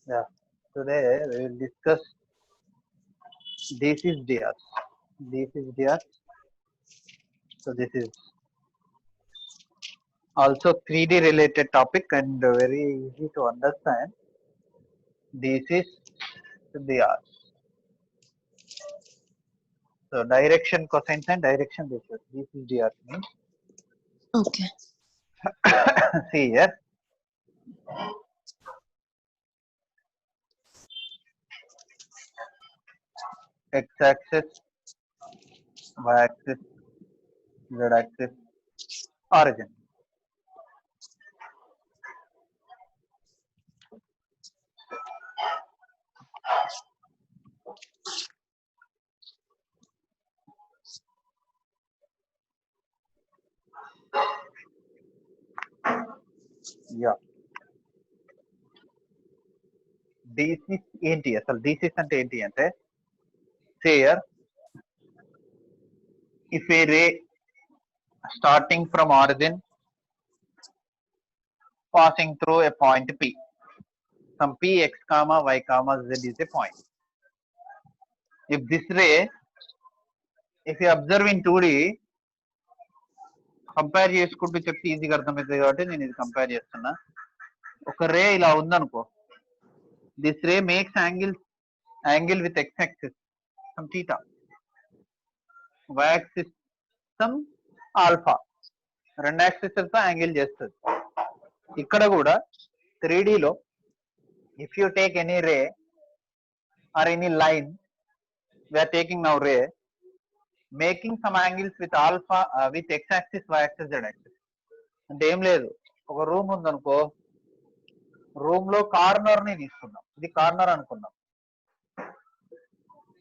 Yeah. Today we will discuss this is Diaz. This is Diaz. So this is also 3D related topic and very easy to understand. This is Diaz. So direction cosines and direction ratios. This is Diaz means. Okay. See here. X-axis, Y-axis, Z-axis, origin. Yeah. This ఏంటి అసలు thesis అంటే ఏంటి అంటే say here if a ray starting from origin passing through a point P, some P x comma y comma z is a point. If this ray, if you observe in 2D, compare చేసుకుంటూ చెప్తే ఈజీగా అర్థమవుతుంది కాబట్టి నేను ఇది compare చేస్తున్నా. ఒక ray ఇలా ఉందనుకో, this ray makes angle with X axis some theta, y axis some alpha, రెండు యాక్సిస్ తో యాంగిల్ చేస్తుంది. ఇక్కడ కూడా 3D లో if you take any ray or any line, we are taking now ray making some angles with alpha with x axis, y axis, z axis. అంటే ఏం లేదు, ఒక రూమ్ ఉందనుకో, రూమ్ లో కార్నర్ ని తీసుకుందాం, ఇది కార్నర్ అనుకుందాం,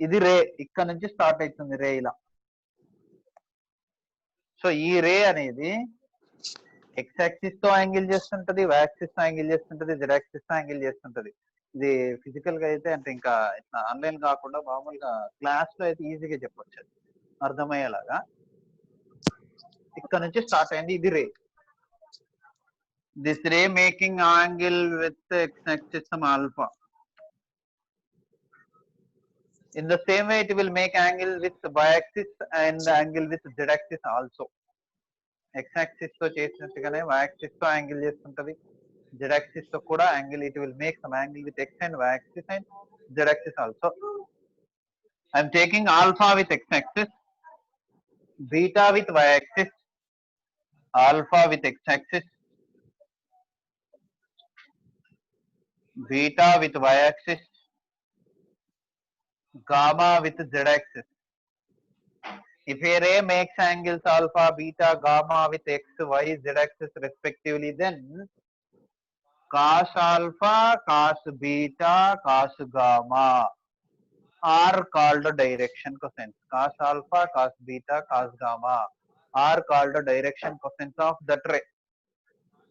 ఇది రే ఇక్కడ నుంచి స్టార్ట్ అవుతుంది రే ఇలా. సో ఈ రే అనేది ఎక్స్ యాక్సిస్ తో యాంగిల్ చేస్తుంటది, వై యాక్సిస్ తో యాంగిల్ చేస్తుంటది, జెడ్ యాక్సిస్ తో యాంగిల్ చేస్తుంటది. ఇది ఫిజికల్ గా అయితే అంటే ఇంకా ఇట్లా ఆన్లైన్ కాకుండా మామూలుగా క్లాస్ లో అయితే ఈజీగా చెప్పొచ్చు, అర్థమయ్యేలాగా. ఇక్కడ నుంచి స్టార్ట్ అయింది, ఇది ray. This ray making angle with X axis some alpha. In the same way, it will make angle with y axis and angle with z axis also. X axis తో చేసినట్టుగానే y axis తో angle చేస్తుంటది, z axis తో కూడా angle, it will make some angle with x and y axis and z axis also. I am taking alpha with x axis, beta with y axis, alpha with x axis, beta with y axis, gamma with z axis. If a ray makes angles alpha, beta, gamma with x, y, z axis respectively, then cos alpha, cos beta, cos gamma are called direction cosines. Cos alpha, cos beta, cos gamma are called direction cosines of that ray.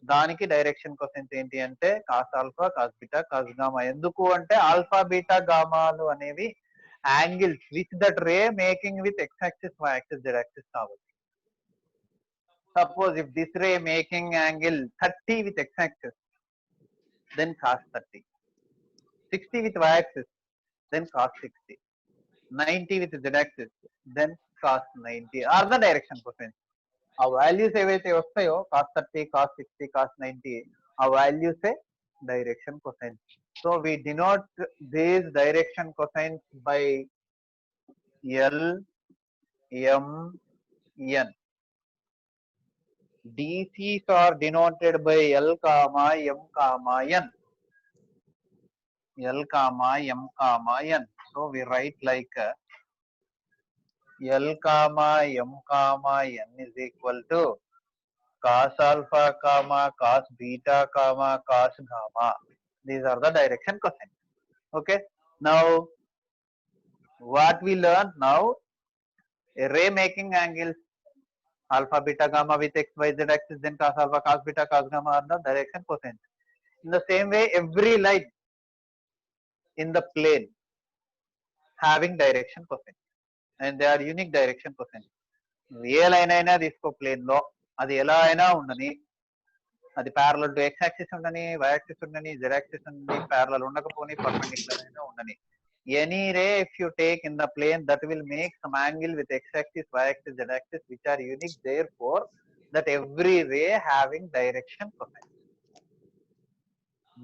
దానికి direction cosines ఏంటి అంటే cos alpha, cos beta, cos gamma. ఎందుకు అంటే alpha, beta, గామాలు అనేవి angles with that ray making with X axis, Y axis, Z axis కాబట్టి. Suppose if this ray making angle 30 with x axis, then cos 30, 60 with y axis, then cos 60, 90 with z axis, then cos 90 are the direction cosines. ఆ values ఏవైతే వస్తాయో cos 30, cos 60, cos 90, ఆ వాల్యూసే direction cosines. So we denote these direction cosines by L, M, N. DCs are denoted by L comma M comma N. L comma M comma N. So we write like L comma M comma N is equal to cos alpha comma cos beta comma cos gamma. These are the direction cosines. Okay. Now what we learn now, a ray making angles alpha, beta, gamma with x, y, z axis, then cos alpha, cos beta, cos gamma are the direction cosines. In the same way, every line in the plane having direction cosines, and they are unique direction cosines. A line అయినా తీసుకో plane లో, అది ఎలా అయినా ఉండని, అది parallel to x axis ఉండని, y axis ఉండని, z axis ఉండని, parallel ఉండకపోని, perpendicular అయినా ఉండని. Any ray if you take in the plane that will make some angle with x axis, y axis, z axis which are unique, therefore that every ray having direction cosine.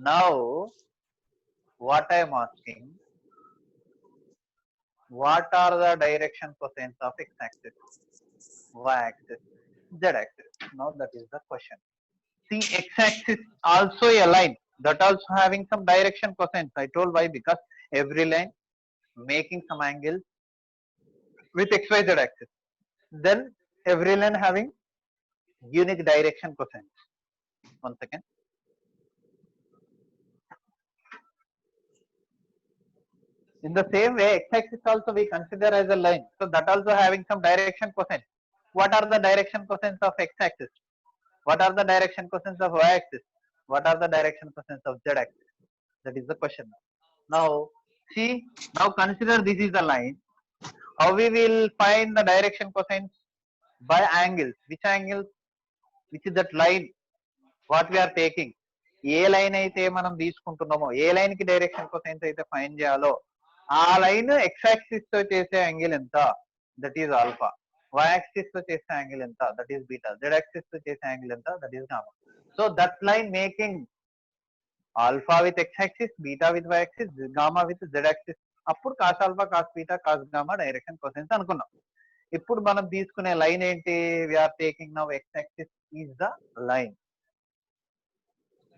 Now what I am asking, what are the direction cosines of x axis, y axis, z axis? Now that is the question. See, x axis also a line that also having some direction cosines. I told why, because every line making some angles with xyz axis. Then every line having unique direction cosines. One second. In the same way, x-axis also we consider as a line. So that also having some direction cosine. What are the direction cosines of x-axis? What are the direction cosines of y-axis? What are the direction cosines of z-axis? That is the question. Now, see, now consider this is a line. How we will find the direction cosines? By angles. Which angles? Which is that line? What we are taking? ఏ line అయితే మనం తీసుకుంటున్నామో, ఏ line కి direction cosines అయితే find చేయాలో ఆ line X axis తో చేసే యాంగిల్ ఎంత, that is alpha. Y axis తో చేసే యాంగిల్ ఎంత, that is beta. Z axis తో చేసే యాంగిల్ ఎంత, that is gamma. So that line making alpha with X axis, beta with Y axis, gamma with Z axis. అప్పుడు cos alpha, cos beta, cos gamma direction cosines అనుకున్నాం. ఇప్పుడు మనం తీసుకునే line ఏంటి? We're taking now x axis is the line.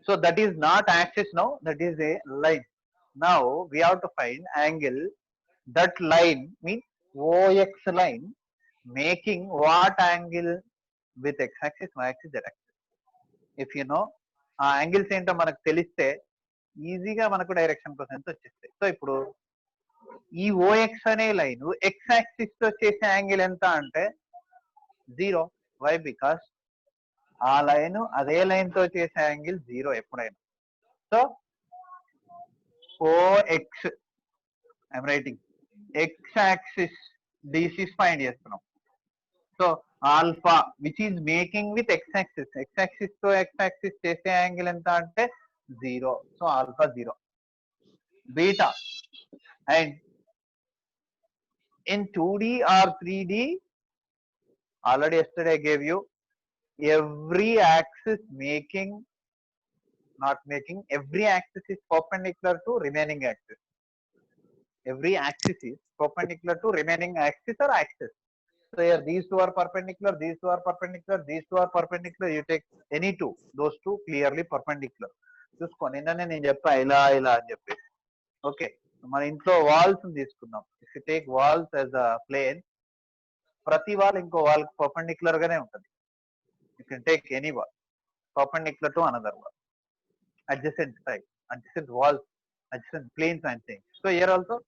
So that is not axis now, that is a line. Now we have to find angle. That line means OX line making what angle with x axis, y axis, z axis. If you know ఆ angles ఏంటో మనకు తెలిస్తే ఈజీగా మనకు direction cosines వచ్చేస్తాయి. So ఇప్పుడు ఈ OX అనే లైన్ ఎక్స్ యాక్సిస్ తో చేసే యాంగిల్ ఎంత అంటే 0. వై? బికాస్ ఆ లైన్ అదే లైన్ తో చేసే యాంగిల్ 0 ఎప్పుడైనా. So OX I'm writing X axis DCs find చేస్తున్నాం. So alpha which is making with X axis, X axis తో ఎక్స్ యాక్సిస్ చేసే యాంగిల్ ఎంత అంటే 0. So alpha 0. Beta and in 2D or 3D, already yesterday I gave you every axis making, not making, every axis is perpendicular to remaining axis. Every axis is perpendicular to remaining axis or axis. So here these two are perpendicular, these two are perpendicular, these two are perpendicular. You take any two, those two clearly perpendicular. చూసుకో నిన్ననే నేను చెప్పా ఇలా ఇలా అని చెప్పేసి. Okay, మన ఇంట్లో వాల్స్ తీసుకుందాం. If you take walls as a plane, ప్రతి వాల్ ఇంకో వాల్ పర్పెండిక్యులర్ గానే ఉంటుంది. You can take any wall perpendicular to another wall, adjacent side, adjacent walls, adjacent planes I'm saying. So here also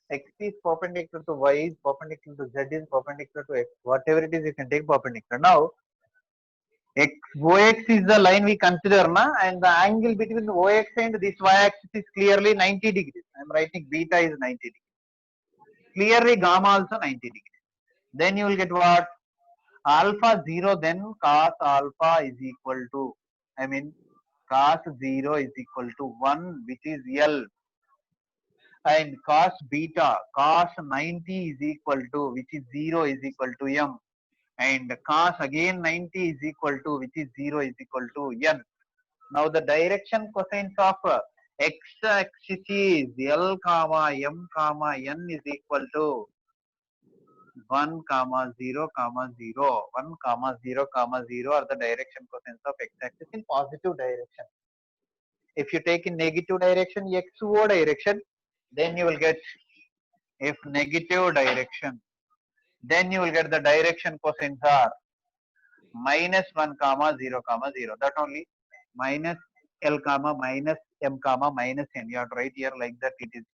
x is perpendicular to y, is perpendicular to z, is perpendicular to x. Whatever it is, you can take perpendicular. Now OX is the line we consider na, and the angle between OX and this y axis is clearly 90 degrees. I am writing beta is 90 degrees. Clearly gamma also 90 degrees. Then you will get what? Alpha 0, then cos alpha is equal to, I mean cos 0 is equal to 1, which is L, and cos beta, cos 90 is equal to, which is 0, is equal to M, and cos again 90 is equal to, which is 0, is equal to N. Now the direction cosines of x axis is L comma M comma N is equal to 1 comma 0 comma 0. 1 comma 0 comma 0 are the direction cosines of x axis in positive direction. If you take in negative direction, xo direction, then you will get, if negative direction, then you will get the direction cosines are minus 1 comma 0 comma 0. That only minus L comma minus M comma minus N. You have to write here like that, it is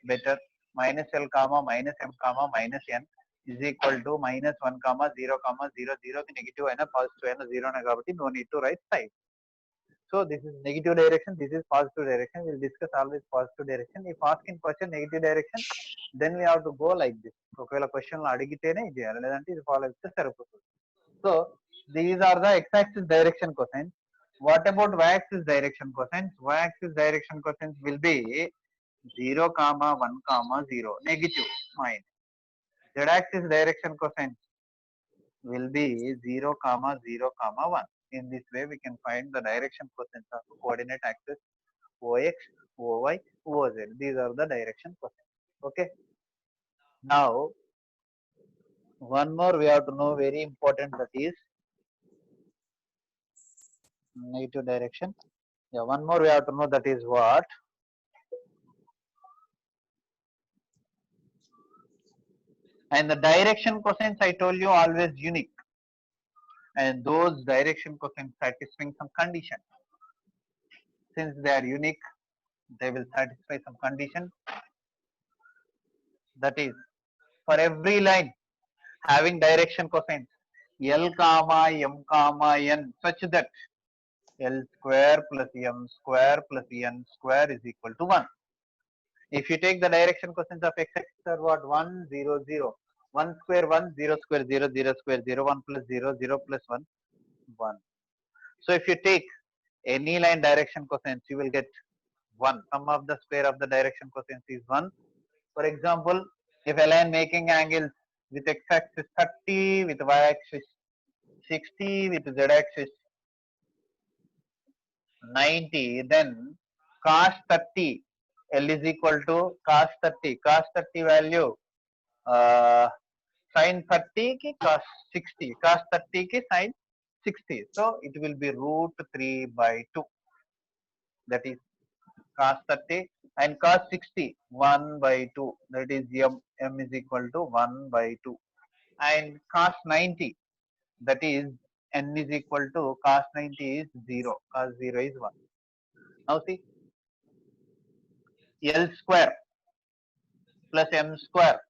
better. Minus L comma minus M comma minus N is equal to minus 1 comma 0 comma 0 0 ki negative aina positive aina 0 aina kabatti no need to write side. So this is negative direction, this is positive direction. We will discuss always positive direction. If asked in question negative direction, then we have to go like this. ఒకవేళ question అడిగితేనే ఇది చేయాలి, లేదంటే ఇది follow అయితే సరిపోతుంది. So these are the x axis direction cosines. What about y-axis direction cosine? Y-axis direction cosine will be 0, comma 1, comma 0, negative, minus. Z-axis direction cosine will be 0, comma 0, comma 1. In this way, we can find the direction cosines of coordinate axis OX, OY, OZ. These are the direction cosines. Okay. Now, one more we have to know, very important, that is negative direction. Yeah, one more we have to know, that is what? And the direction cosines, I told you, always unique. And those direction cosines satisfying some condition. Since they are unique, they will satisfy some condition. That is, for every line having direction cosines L comma M comma N, such that L square plus M square plus N square is equal to 1. If you take the direction cosines of x-axis are what? 1, 0, 0. 1 square 1, 0 square 0, 0 square 0, 1 plus 0, 0 plus 1, 1. So if you take any line direction cosines, you will get 1. Sum of the square of the direction cosines is 1. For example, if a line making angles with x-axis 30, with y-axis 60, with z-axis 90, then cos 30 L is equal to cos 30. Cos 30 value sin 30 ki cos 60. Cos 30 ki sin 60. So it will be root 3 by 2. That is cos 30, and cos 60 1 by 2. That is m is equal to 1 by 2. And cos 90, that is n is equal to cos 90 is 0. Cos 0 is 1. Now see, L square plus m square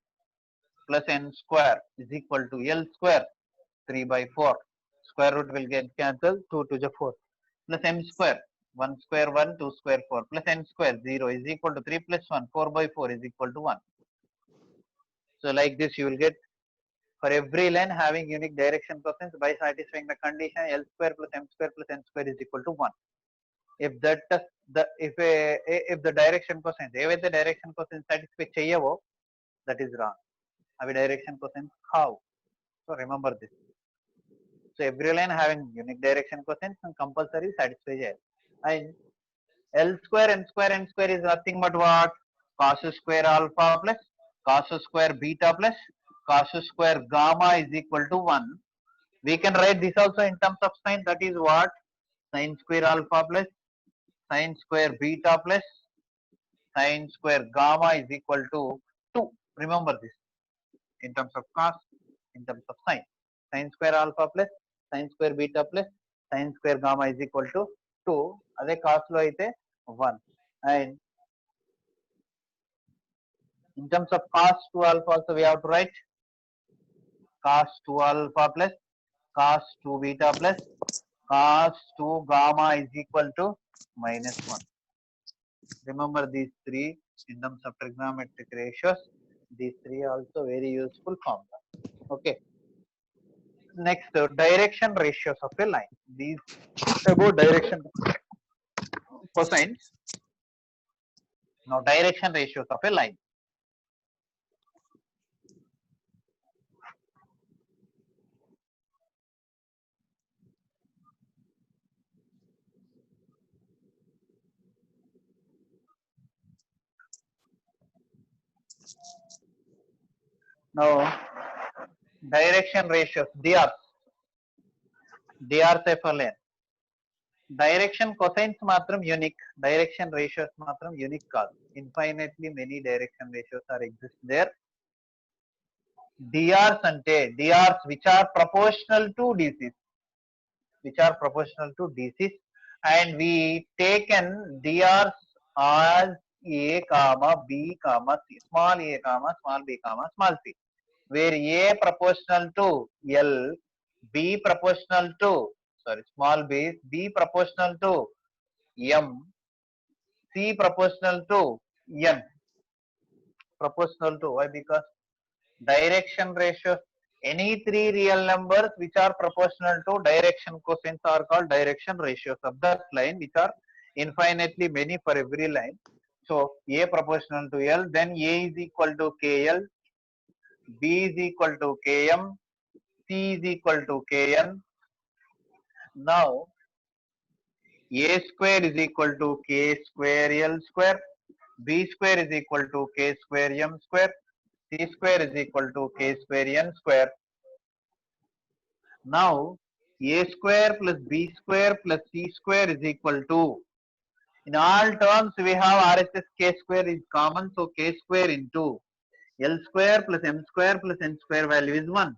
plus n square is equal to L square 3 by 4. Square root will get cancelled, 2 to the 4, plus m square 1 square 1, 2 square 4, plus n square 0 is equal to 3 plus 1, 4 by 4 is equal to 1. So like this you will get for every line having unique direction cosines by satisfying the condition L square plus m square plus n square is equal to 1. If that if the direction cosines ఏవైతే direction cosines satisfy చేయవో, that is wrong. అవి direction cosines కావు. So remember this. So every line having unique direction cosines and compulsory satisfy చేయాలి. And L square n square is nothing but what? Cos square alpha plus cos square beta plus cos square gamma is equal to 1. We can write this also in terms of sign. That is what? Sin square alpha plus sin square beta plus sin square gamma is equal to 2. Remember this in terms of cos, in terms of sin. Sin square alpha plus sin square beta plus sin square gamma is equal to 2. అదే cos లో అయితే 1. And in terms of cos 2 alpha also we have to write cos 2 alpha plus cos 2 beta plus cos 2 gamma is equal to -1. Remember these three in terms of trigonometric ratios. These three also very useful formula. Okay. Next, direction ratios of a line. These about direction cosines. Now direction ratios of a line. Now direction ratios, DRs of a lane. Direction cosines matram unique, direction ratios matram unique కాదు. Infinitely many direction ratios are exist there. DRs ante DRs which are proportional to DCs, and we taken DRs as A comma B comma C, small a comma small b comma small c, where A proportional to L, B proportional to small b proportional to M, C proportional to N. Proportional to, why? Because direction ratios Any three real numbers which are proportional to direction cosines are called direction ratios of that line, which are infinitely many for every line. So A proportional to L, then A is equal to KL, B is equal to Km, C is equal to Kn. Now A square is equal to K square L square, B square is equal to K square M square, C square is equal to K square N square. Now A square plus B square plus C square is equal to, in all terms we have RHS K square is common, so K square into L square plus M square plus N square value is 1.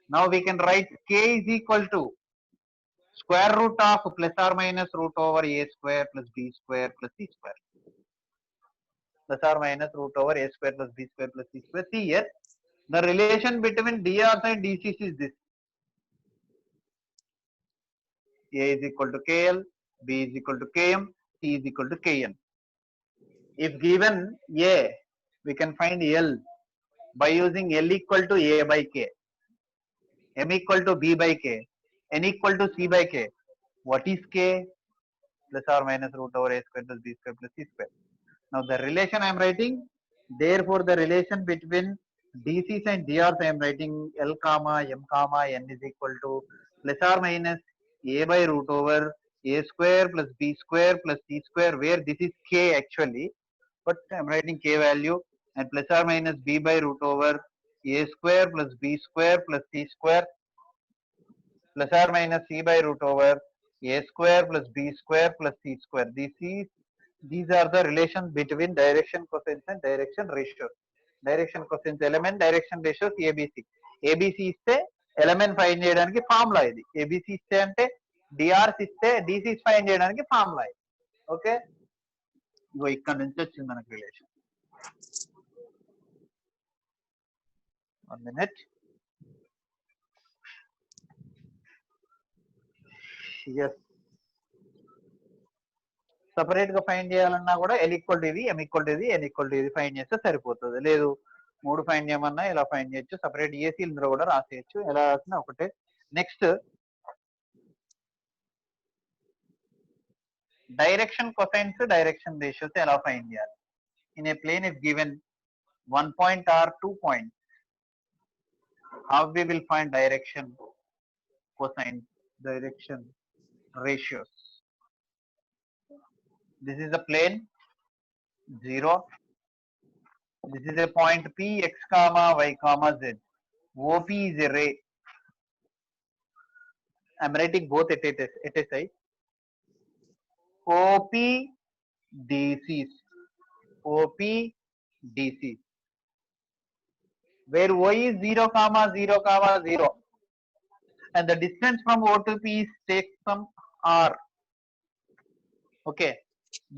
Now we can write K is equal to square root of plus or minus root over A square plus B square plus C square. Plus or minus root over A square plus B square plus C square. See here, the relation between DRs and DCs is this. A is equal to KL, B is equal to KM, C is equal to KN. If given A, we can find L by using L equal to A by K, M equal to B by K, N equal to C by K. What is K? Plus or minus root over A square plus B square plus C square. Now the relation I am writing, therefore the relation between DCs and DRs I am writing L comma M comma N is equal to plus or minus A by root over A square plus B square plus C square, where this is K actually, but I am writing K value, and plus or minus B by root over A square plus B square plus C square plus or minus C by root over A square plus B square plus C square. These are the relations between direction cosines and direction ratios. Direction cosines element, direction ratios ABC. ABC ఇస్తే element find చేయడానికి formula ఇది. ABC ఇస్తే అంటే DRs ఇస్తే డిసిస్ find చేయడానికి formula ఇది. Okay, ఇగో ఇక్కడ నుంచి వచ్చింది మనకు రిలేషన్. 1 minute. ఎస్, సపరేట్ గా ఫైండ్ చేయాలన్నా కూడా ఎల్ ఈక్వల్ టు ఇది, ఎం ఈక్వల్ టు ఇది, ఎన్ ఈక్వల్ టు ఇది ఫైండ్ చేస్తే సరిపోతుంది. లేదు మూడు ఫైండ్ చేయమన్నా ఇలా ఫైండ్ చేయొచ్చు, సపరేట్ ఏసీ ఇందులో కూడా రాసేయచ్చు, ఎలా రాసినా ఒకటే. Next direction cosines, direction ratios ఎలా ఫైండ్ చేయాలి. In a plane if given 1 point or 2 points, how we will find direction cosines, direction ratios. This is a plane 0. This is a point P, x comma y comma z. OP is a ray. I am writing both at a side. OP DCs. OP DCs. Where Y is 0 comma 0 comma 0. And the distance from O to P is take some R. Okay,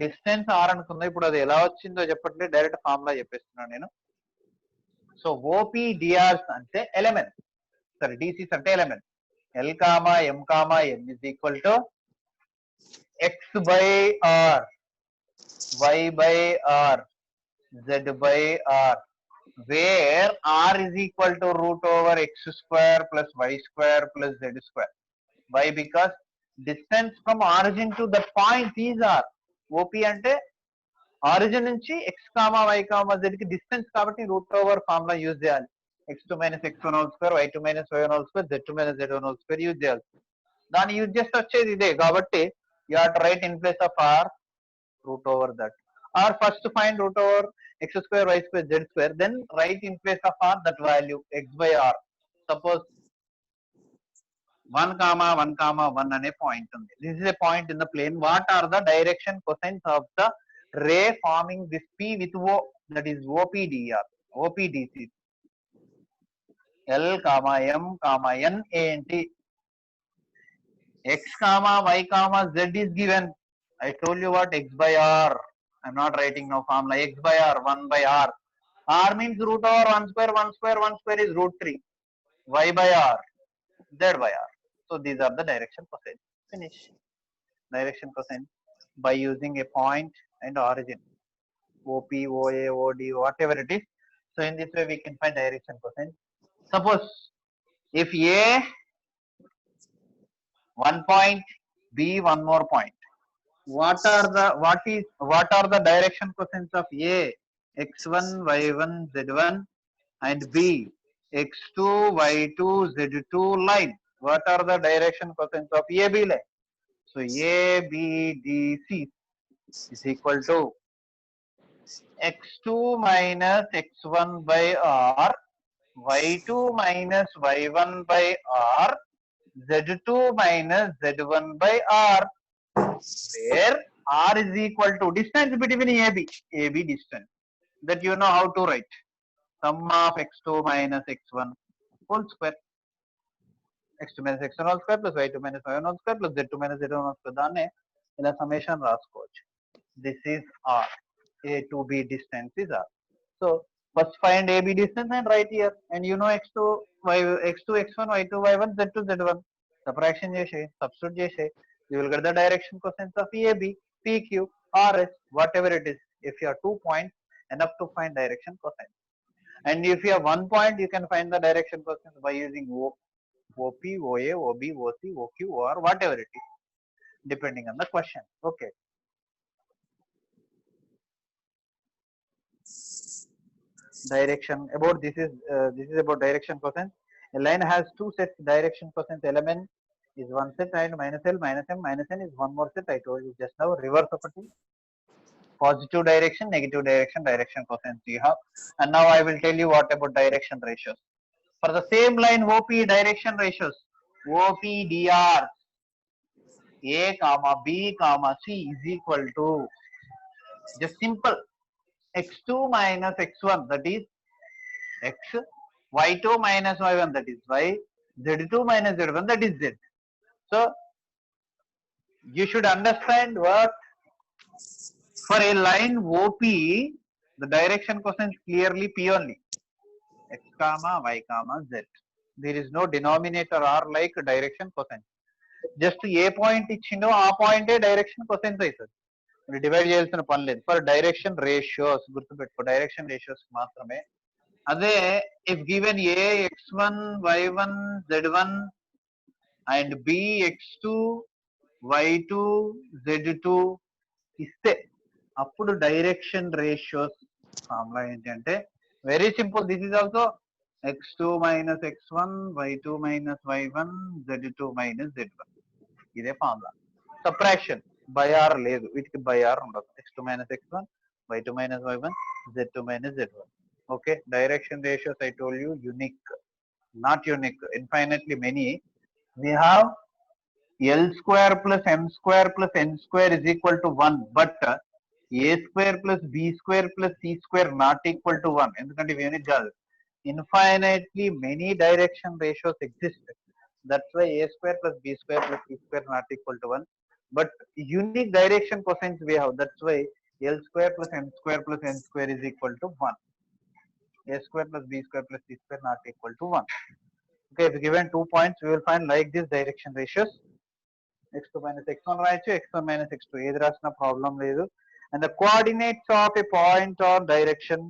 distance R అనుకుందా. ఇప్పుడు అది ఎలా వచ్చిందో చెప్పట్లేదు, direct formula చెప్పేస్తున్నాను నేను. So OP DRs అంటే element, sorry DCs అంటే element. L comma M comma N is equal to X by R, Y by R, Z by R, where R is equal to root over X square plus Y square plus Z square. Why? Because distance from origin to that point is R. OP అంటే origin నుంచి x comma y comma z కి distance కాబట్టి root over formula use చేయాలి. x2 minus x1 whole square, y2 minus y1 whole square, z2 minus z1 whole square use చేయాలి. దాన్ని use చేస్తే వచ్చేది ఇదే కాబట్టి you have to write in place of r root over that. Or first find root over X square y square z square, then write in place of r that value x by are. Suppose 1 comma 1 comma 1 అనే point ఉంది. This is a point in the plane. What are the direction cosines of the ray forming this P with O, that is OPDR, OPDC. L comma M comma N ఏంటి? X comma Y comma Z is given. I told you what, X by R. I'm not writing no formula. X by R, 1 by R. R means root over 1 square, 1 square, 1 square is root 3. Y by R, Z by R. So these are the direction cosines. Finish. Direction cosine by using a point and origin. OP, OA, OD, whatever it is. So in this way we can find direction cosine. Suppose if A 1 point, B 1 more point. What are the direction cosines of A? X1, Y1, Z1 and B X2, Y2, Z2 line. What are the direction cosines of AB line? So ABDC is equal to X2 minus X1 by R, Y2 minus Y1 by R, Z2 minus Z1 by R, where R is equal to distance between AB distance. That you know how to write. Sum of X2 minus X1 whole square. X2 minus X1 whole square plus Y2 minus Y1 whole square plus Z2 minus Z1 whole square. దాన్నే ఇలా summation రాసుకోవచ్చు. This is R. A to B distance is R. So first find AB distance and write here. And you know X2, X1, Y2, Y1, Z2, Z1. Subtraction చేసి, substitute చేసి, you will get the direction cosines of AB, PQ, RS, whatever it is. If you have 2 points, enough to find direction cosines. And if you have 1 point, you can find the direction cosines by using OP, OA, OB, OC, OQ, OR, whatever it is, depending on the question. Okay. Direction about this is about direction cosines. A line has two sets direction cosines. Element is one set and minus L, minus M, minus N is one more set. I told you just now. Reverse of it. Positive direction, negative direction, direction cosines you have. And now I will tell you what about direction ratios. For the same line OP, direction ratios OPDR A comma B comma C is equal to just simple x2 minus x1, that is x, y2 minus y1, that is y, z2 minus z1, that is z. So you should understand what for a line OP the direction cosines clearly P only, x comma y comma z. There is no denominator R like direction cosines. Just A point ఇచ్చిండో ఆ పాయింటే direction cosines అవుతుంది. Divide చేయాల్సిన పని లేదు. For direction ratios గుర్తుపెట్టుకో, direction ratios మాత్రమే. అదే if given a x1 y1 z1 and b x2 y2 z2 ఇస్తే అప్పుడు డైరెక్షన్ రేషియోస్ ఫార్ములా ఏంటంటే very simple. This is also x2 minus x1 y2 minus y1 z2 minus z1. ఇదే formula. Subtraction by are లేదు, వీటికి by are ఉండదు. x2 minus x1 y2 minus y1 z2 minus z1. Okay. Direction ratios I told you unique, not unique, infinitely many. We have L square plus M square plus N square is equal to 1, but A square plus B square plus C square not equal to 1. ఎందుకంటే ఇవి unit కాదు. Infinitely many direction ratios exist. That's why A square plus B square plus C square not equal to 1. But unique direction cosines we have. That's why L square plus M square plus N square is equal to 1. A square plus B square plus C square not equal to 1. Okay, if given 2 points, we will find like this direction ratios. x2 minus x1 రాయొచ్చు, x1 minus x2 ఏది రాసిన problem లేదు. And the coordinates of a point or direction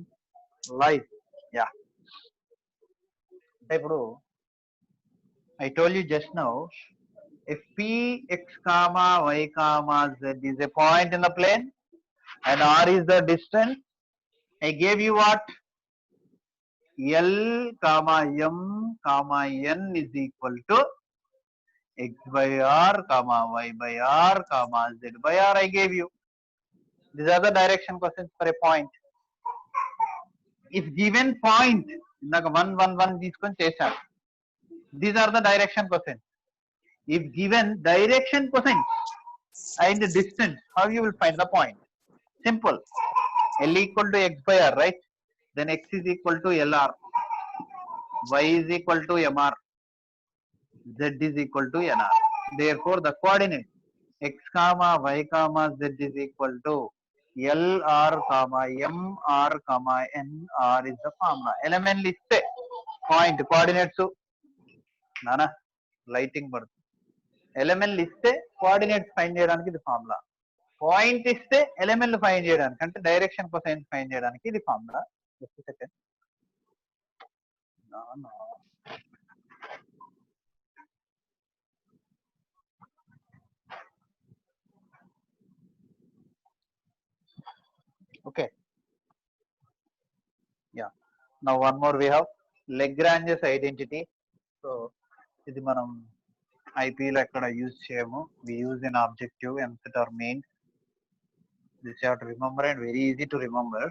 lies. Yeah. ఇప్పుడు I told you just now, if p x comma y comma z is a point in the plane and r is the distance, I gave you what? L comma m comma n is equal to x by r comma y by r comma z by r. I gave you. These are the direction cosines for a point. If given point, ఇందాక 1 1 1 తీసుకొని చేశాను. These are the direction cosines. If given direction cosines and distance, how you will find the point? Simple. L equal to x by r, right? Then x is equal to lr, y is equal to mr, z is equal to nr. Therefore, the coordinate x comma y comma z is equal to lr comma mr comma nr is the formula. Element liste point coordinates. Nana lighting పడుతుంది. Element ఇస్తే coordinates find చేయడానికి ఇది formula. Point ఇస్తే element find చేయడానికి, అంటే direction cosines find చేయడానికి ఇది formula. Just second. Okay. Yeah. Now one more we have Lagrange's identity. So ఇది మనం ఐపీలో ఎక్కడ యూజ్ చేయము. We use in objective, MCET or main. This you have to remember and very easy to remember.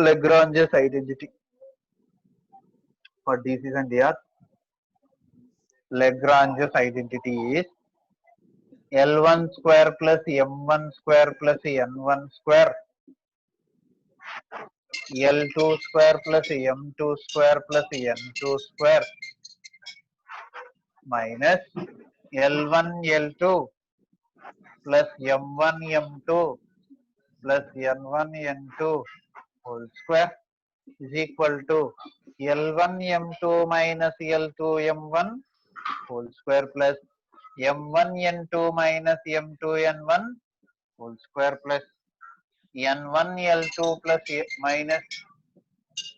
Lagrange's identity for DCs and DR. Lagrange's identity is L1 square plus M1 square plus N1 square L2 square plus M2 square plus N2 square minus L1 L2 plus M1 M2 plus N1 N2 whole square is equal to L1 M2 minus L2 M1 whole square plus M1 N2 minus M2 N1 whole square plus N1 L2 plus minus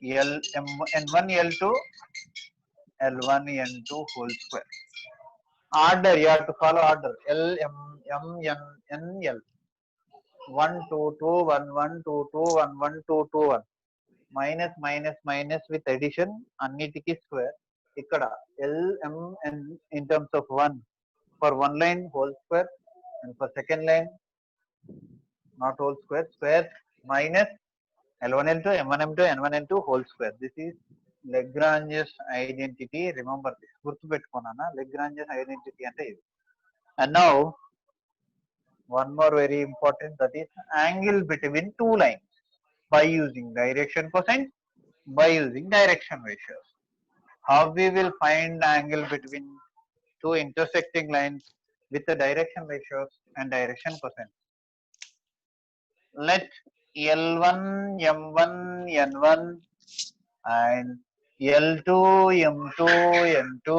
N1 L2 L1 N2 whole square. Order, you have to follow order. L M M N N L 1 2 2 1 1 2 2 1 1 2 2 1 minus minus minus with addition అన్నిటికి square. ఇక్కడ L M N in terms of 1 for one line whole square and for second line not whole square square minus L1 L2 M1 M2 N1 N2 whole square. This is Lagrange's identity. Remember this. గుర్తుపెట్టుకున్నానా Lagrange's identity అంటే ఇది. And now one more very important, that is angle between two lines by using direction cosine, by using direction ratios. How we will find angle between two intersecting lines with the direction ratios and direction cosine? Let L1 M1 N1 and L2 M2 N2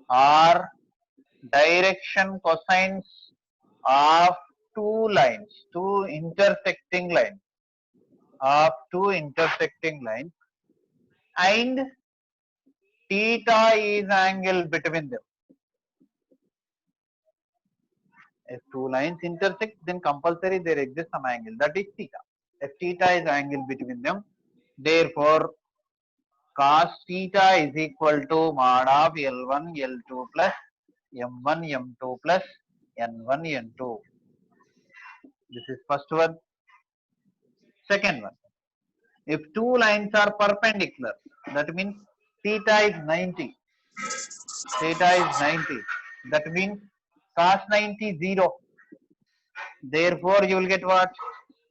are direction cosines of two lines, two intersecting lines, and theta is angle between them. If two lines intersect, then compulsory there exists some angle, that is theta. If theta is angle between them, therefore cos theta is equal to mod of L1 L2 plus M1 M2 plus N1 N2. This is first one. Second one, if two lines are perpendicular, that means theta is 90. That means cos 90 0. Therefore you will get what?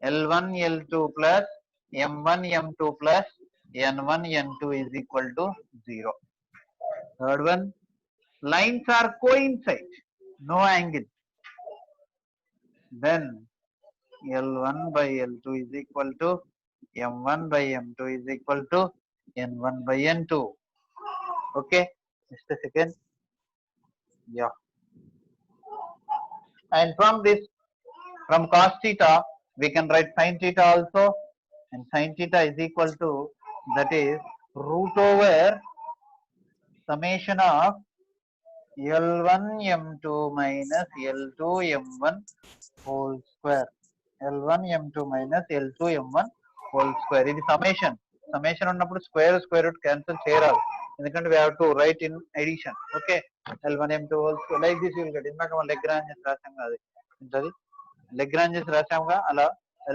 L1 L2 plus M1 M2 plus N1 N2 is equal to 0. Third one, lines are coincide, no angle. Then L1 by L2 is equal to M1 by M2 is equal to N1 by N2. Okay, just a second. Yeah. And from this, from cos theta, we can write sin theta also, and sin theta is equal to, that is root over summation of L1 M2 minus L2 M1 whole square. L1 M2 minus L2 M1 whole square. ఇది summation ఉన్నప్పుడు square root cancel చేయరాదు, ఎందుకంటే we have to write in addition. Okay, L1 M2 whole square like this you will get. ఇందాక మనం Lagrange's రాసాం కదా, అది Lagrange's రాసాంగా, అలా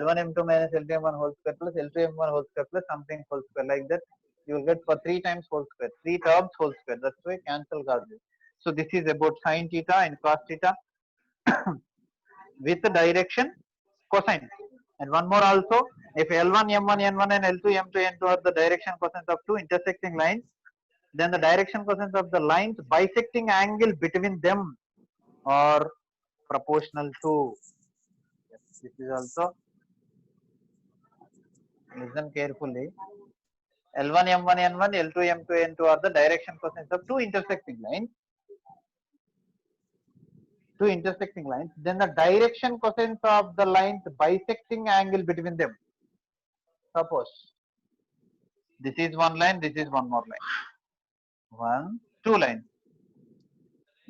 L1 M2 minus L2 M1 whole square plus L2 M1 whole square plus something whole square, like that you will get for 3 times whole square, 3 terms whole square. That's why cancel కాదు. So this is about sin theta and cos theta with the direction cosine. And one more also, if L1 M1 N1 and L2 M2 N2 are the direction cosines of two intersecting lines, then the direction cosines of the lines bisecting angle between them are proportional to. This is also, listen carefully. L1 M1 N1 L2 M2 N2 are the direction cosines of two intersecting lines, then the direction cosines of the lines bisecting angle between them. Suppose this is one line, this is one more line, 2 lines.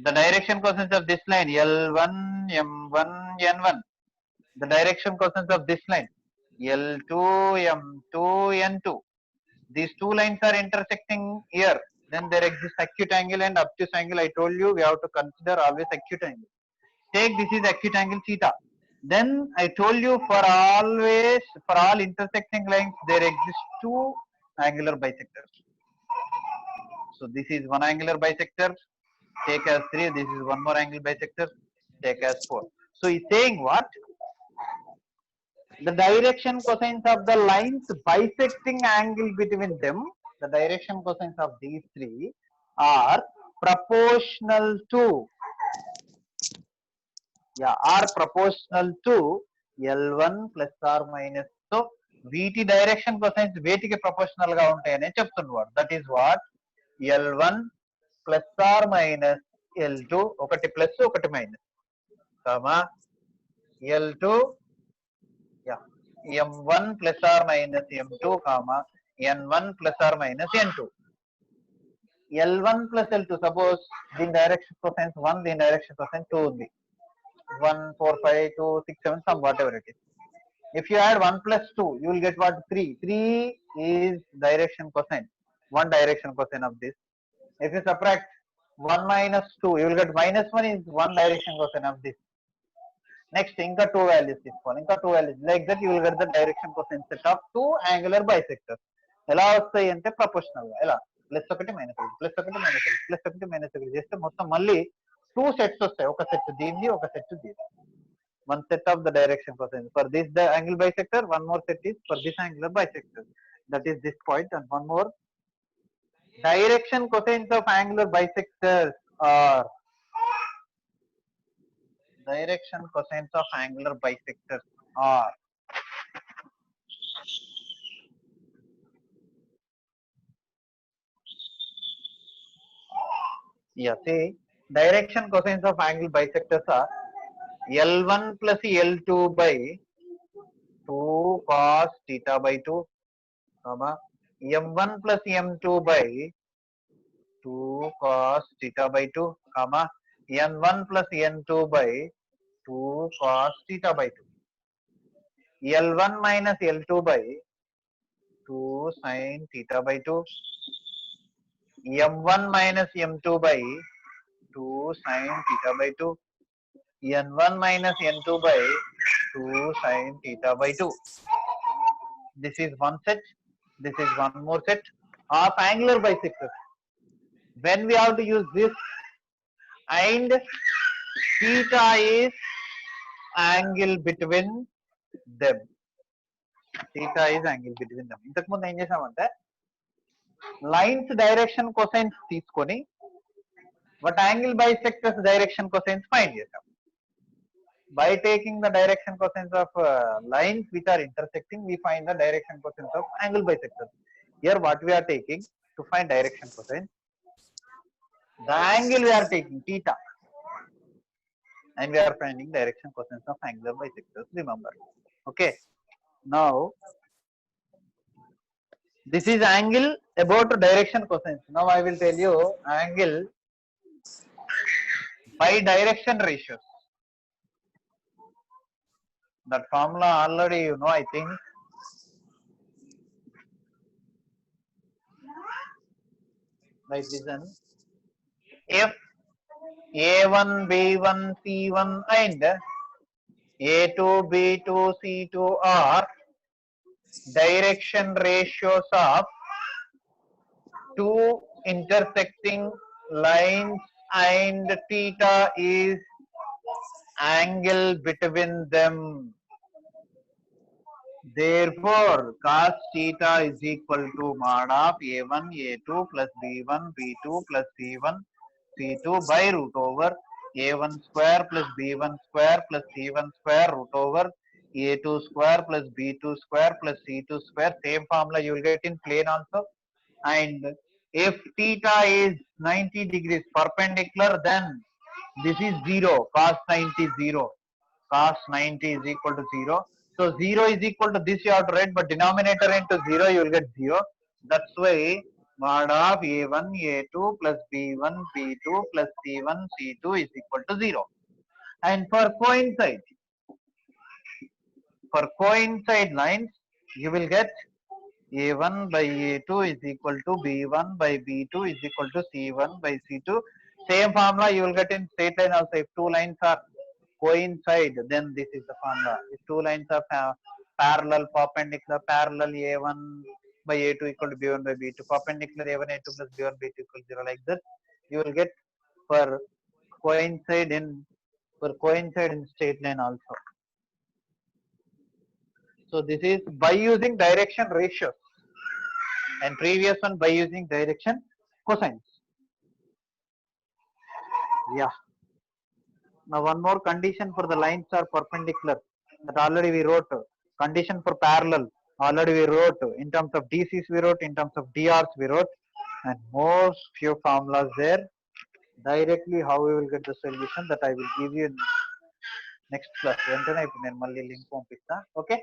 The direction cosines of this line L1 M1 N1 the direction cosines of this line, L2, M2, N2. These two lines are intersecting here. Then there exists acute angle and obtuse angle. I told you we have to consider always acute angle. Take this is acute angle theta. Then I told you for all intersecting lines there exist two angular bisectors. So this is one angular bisector, take as 3. This is one more angle bisector, take as 4. So he's saying what? The direction cosines of the lines bisecting angle between them, the direction cosines of these three are proportional to, are proportional to L1 plus or minus. So VT direction cosines వేటికి proportional గా ఉంటాయని చెప్తున్నవాడు. That is what L1 plus or minus L2, ఒకటి plus ఒకటి minus, L2 M1 plus or minus M2, N1 plus or minus N2. L1 plus L2, suppose the direction cosines 1, the direction cosine 2 ఉంది. 1, 4, 5, 2, 6, 7, some whatever it is. If you add 1 plus 2, you will get what? 3. 3 is direction cosine, one direction cosine of this. If you subtract 1 minus 2, you will get minus 1 is one direction cosine of this. Next, ఇంకా 2 values తీసుకోవాలి, ఇంకా 2 values, like that you will get the direction cosine set of two angular bisectors. ఎలా వస్తాయి అంటే proportional గా, ఎలా plus ఒకటి minus ఒకటి, ప్లస్ ఒకటి మైనస్ ఒకటి, ప్లస్ ఒకటి మైనస్ ఒకటి చేస్తే మొత్తం మళ్ళీ 2 sets వస్తాయి, ఒక సెట్ దీనిది, ఒక సెట్ దీనిది. One set of the direction cosine for this the angle bisector, one more set is for this angular bisector. That is this point. And one more, direction cosines of angular bisectors are see, direction cosines of angle bisectors are L1 plus L2 by 2 cos theta by 2, M1 plus M2 by 2 cos theta by 2, N1 plus N2 by 2 cos theta by 2. L1 minus L2 by 2 sin theta by 2. M1 minus M2 by 2 sin theta by 2. N1 minus N2 by 2 sin theta by 2. This is one set. This is one more set of angular bisectors. When we have to use this, and theta is angle between them. Theta is angle between them. ఇంతకు ముందు ఏం చేసామంటే lines direction cosines తీసుకొని what angle bisectors direction cosines find చేసాం. By taking the direction cosines of lines which are intersecting, we find the direction cosines of angle bisectors. Here what we are taking to find direction cosines, the angle we are taking theta, and we are finding direction cosines of angular bisectors, remember. Okay, now this is angle about direction cosines. Now I will tell you angle by direction ratios. That formula already you know, I think. Right, listen. If A1, B1, C1 and A2, B2, C2 are direction ratios of two intersecting lines and theta is angle between them, therefore cos theta is equal to mod of A1, A2 plus B1, B2 plus C1, C2 by root over A1 square plus B1 square plus C1 square root over A2 square plus B2 square plus C2 square. Same formula you will get in plane also. And if theta is 90 degrees perpendicular, then this is 0, cos 90 0, cos 90 is equal to 0. So 0 is equal to this you have to write, but denominator into 0 you will get 0. That's why mod of A1, A2 plus B1, B2 plus C1, C2 is equal to 0. And for coincide, for coincide lines, you will get A1 by A2 is equal to B1 by B2 is equal to C1 by C2. Same formula you will get in straight line also. If two lines are coincide, then this is the formula. If two lines are parallel, perpendicular, parallel, A1 by A2 equal to B1 by B2, perpendicular, A1 A2 plus B1 B2 equal to 0, like this you will get for coincide in straight line also. So this is by using direction ratios, and previous one by using direction cosines. Yeah. Now one more condition for the lines are perpendicular, that already we wrote. Condition for parallel already we wrote. In terms of DCs we wrote, in terms of DRs we wrote, and most few formulas there. Directly how we will get the solution, that I will give you in next class. వెంటనే ఇప్పుడు నేను మళ్ళీ link పంపిస్తా. Okay.